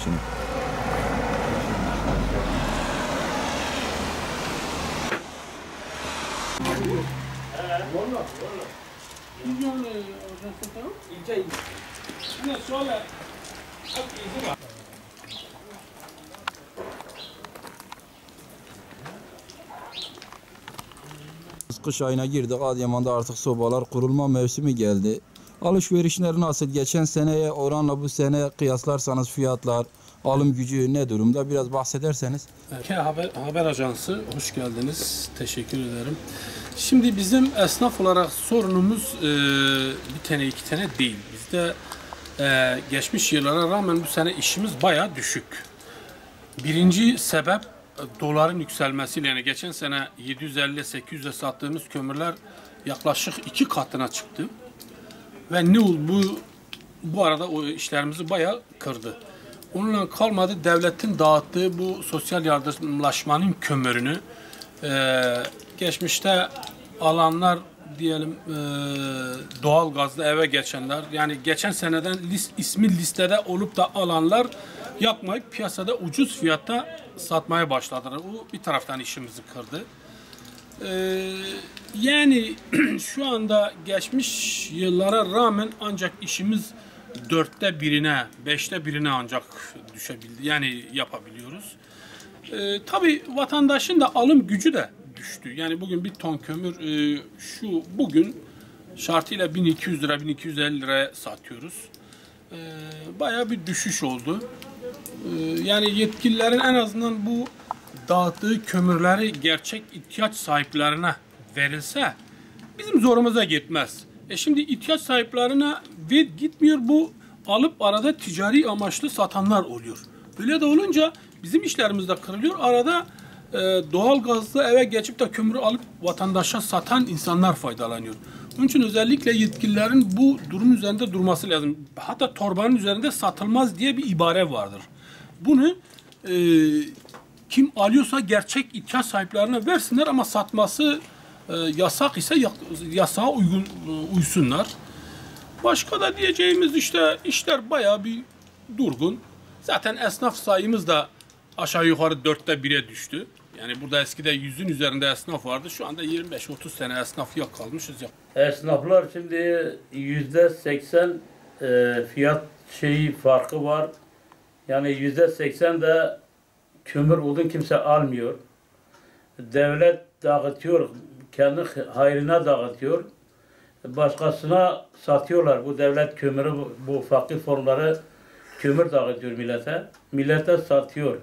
şimdi. Kış ayına girdik. Adıyaman'da artık sobalar kurulma mevsimi geldi. Alışverişler nasıl? Geçen seneye oranla bu sene kıyaslarsanız fiyatlar, alım gücü ne durumda? Biraz bahsederseniz. Haber Ajansı, hoş geldiniz. Teşekkür ederim. Şimdi bizim esnaf olarak sorunumuz bir tane iki tane değil. Bizde geçmiş yıllara rağmen bu sene işimiz bayağı düşük. Birinci sebep doların yükselmesiyle, yani geçen sene 750-800'e sattığımız kömürler yaklaşık 2 katına çıktı. Ve ne oldu? Bu arada o işlerimizi bayağı kırdı. Onunla kalmadı, devletin dağıttığı bu sosyal yardımlaşmanın kömürünü geçmişte alanlar diyelim, doğal gazlı eve geçenler, yani geçen seneden ismi listede olup da alanlar yapmayıp piyasada ucuz fiyatta satmaya başladılar. Bu bir taraftan işimizi kırdı. Yani şu anda geçmiş yıllara rağmen ancak işimiz 4'te birine, 5'te birine ancak düşebildi. Yani yapabiliyoruz. Tabii vatandaşın da alım gücü de düştü. Yani bugün bir ton kömür bugün şartıyla 1200 lira, 1250 liraya satıyoruz. Bayağı bir düşüş oldu. Yani yetkililerin en azından bu dağıttığı kömürleri gerçek ihtiyaç sahiplerine verilse bizim zorumuza gitmez. Şimdi ihtiyaç sahiplerine gitmiyor, bu alıp arada ticari amaçlı satanlar oluyor. Böyle de olunca bizim işlerimiz de kırılıyor. Arada doğal gazlı eve geçip de kömürü alıp vatandaşa satan insanlar faydalanıyor. Onun için özellikle yetkililerin bu durum üzerinde durması lazım. Hatta torbanın üzerinde satılmaz diye bir ibare vardır. Bunu kim alıyorsa gerçek ihtiyaç sahiplerine versinler ama satması yasak ise yasağa uysunlar. Başka da diyeceğimiz işte işler bayağı bir durgun. Zaten esnaf sayımız da aşağı yukarı 4'te 1'e düştü. Yani burada eskide 100'ün üzerinde esnaf vardı. Şu anda 25-30 tane esnaf yok kalmışız ya. Esnaflar şimdi %80 fiyat farkı var. Yani %80 de kömür odun kimse almıyor. Devlet dağıtıyor, kendi hayrına dağıtıyor. Başkasına satıyorlar. Bu devlet kömürü, bu fakir formları kömür dağıtıyor millete. Millete satıyor.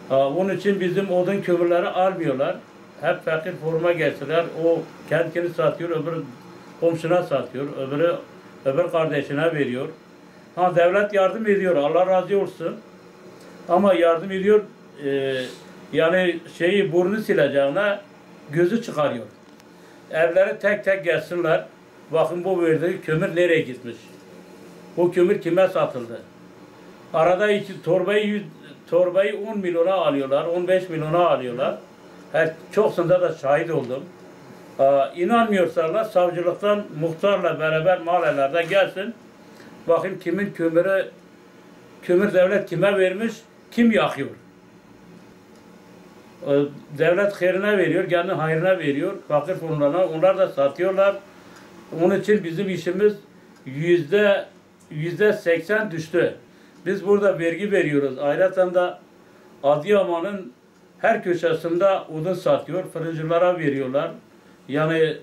Onun için bizim odun kömürleri almıyorlar. Hep fakir forma geçtiler. O kendini satıyor, öbür komşuna satıyor, öbür kardeşine veriyor. Devlet yardım ediyor, Allah razı olsun. Ama yardım ediyor, yani burnu sileceğine gözü çıkarıyor. Evlere tek tek gelsinler. Bakın bu verdiği kömür nereye gitmiş? Bu kömür kime satıldı? Arada torbayı 10 milyona alıyorlar, 15 milyona alıyorlar. Çoksunda da şahit oldum. İnanmıyorsalar savcılıktan muhtarla beraber mahallelerden gelsin. Bakın kimin kömür devlet kime vermiş, kim yakıyor? Devlet hayrına veriyor, kendi hayrına veriyor, fakir fonlarına, onlar da satıyorlar. Onun için bizim işimiz %80 düştü. Biz burada vergi veriyoruz. Ayrıca da Adıyaman'ın her köşesinde odun satıyor, fırıncılara veriyorlar. Yani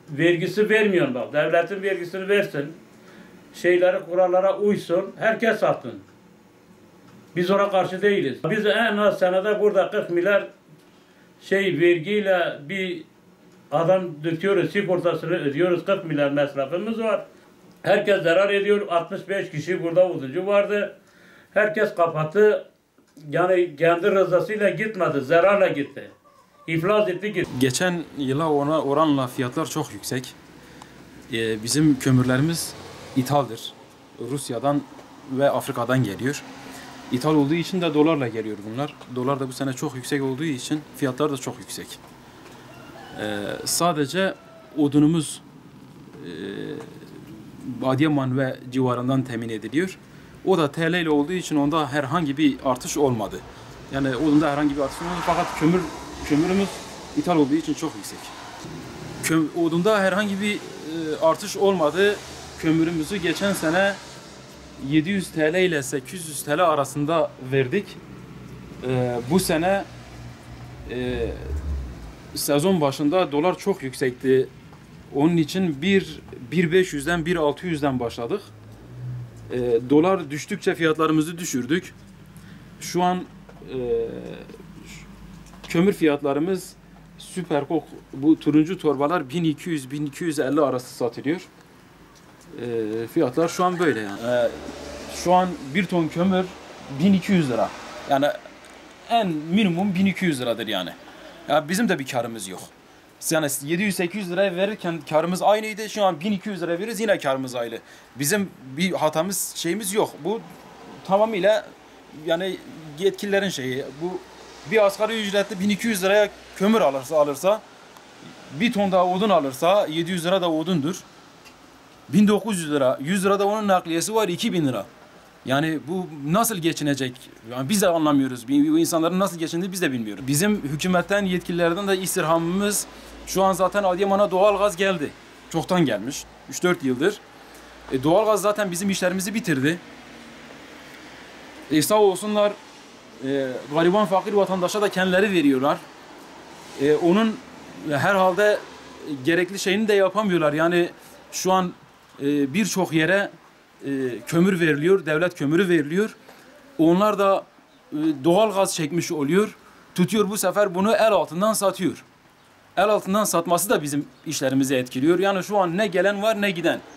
vergisi vermiyor bak, devletin vergisini versin. Kurallara uysun, herkes satsın. Biz ona karşı değiliz. Biz en az senede burada 40 milyar vergiyle bir adam döküyoruz, sigortasını ödüyoruz, 40 milyar masrafımız var. Herkes zarar ediyor, 65 kişi burada oduncu vardı. Herkes kapattı, yani kendi rızasıyla gitmedi, zararla gitti. İflas etti gitti. Geçen yıla oranla fiyatlar çok yüksek. Bizim kömürlerimiz ithaldir. Rusya'dan ve Afrika'dan geliyor. İthal olduğu için de dolarla geliyor bunlar. Dolar da bu sene çok yüksek olduğu için fiyatlar da çok yüksek. Sadece odunumuz Adıyaman ve civarından temin ediliyor. O da TL ile olduğu için onda herhangi bir artış olmadı. Yani onda herhangi bir artış olmadı fakat kömürümüz ithal olduğu için çok yüksek. Odunda herhangi bir artış olmadı. Kömürümüzü geçen sene 700 TL ile 800 TL arasında verdik. Bu sene sezon başında dolar çok yüksekti. Onun için 1.500'den 1.600'den başladık. Dolar düştükçe fiyatlarımızı düşürdük. Şu an kömür fiyatlarımız Süperkok bu turuncu torbalar 1200-1250 arası satılıyor. Fiyatlar şu an böyle yani. Şu an bir ton kömür 1200 lira. Yani en minimum 1200 liradır yani. Ya bizim de bir karımız yok. Yani 700-800 liraya verirken karımız aynıydı. Şu an 1200 lira veririz yine karımız aynı. Bizim bir hatamız şeyimiz yok. Bu tamamıyla yani yetkililerin şeyi. Bu bir asgari ücretli 1200 liraya kömür alırsa bir ton daha odun alırsa 700 lira da odundur. 1900 lira, 100 lira da onun nakliyesi var 2000 lira. Yani bu nasıl geçinecek? Yani biz de anlamıyoruz. Bu insanların nasıl geçindiğini biz de bilmiyoruz. Bizim hükümetten, yetkililerden de istirhamımız şu an zaten Adıyaman'a doğalgaz geldi. Çoktan gelmiş. 3-4 yıldır. Doğalgaz zaten bizim işlerimizi bitirdi. Sağ olsunlar gariban fakir vatandaşa da kendileri veriyorlar. Onun herhalde gerekli şeyini de yapamıyorlar. Yani şu an birçok yere kömür veriliyor, devlet kömürü veriliyor. Onlar da doğal gaz çekmiş oluyor. Tutuyor bu sefer bunu el altından satıyor. El altından satması da bizim işlerimizi etkiliyor. Yani şu an ne gelen var ne giden.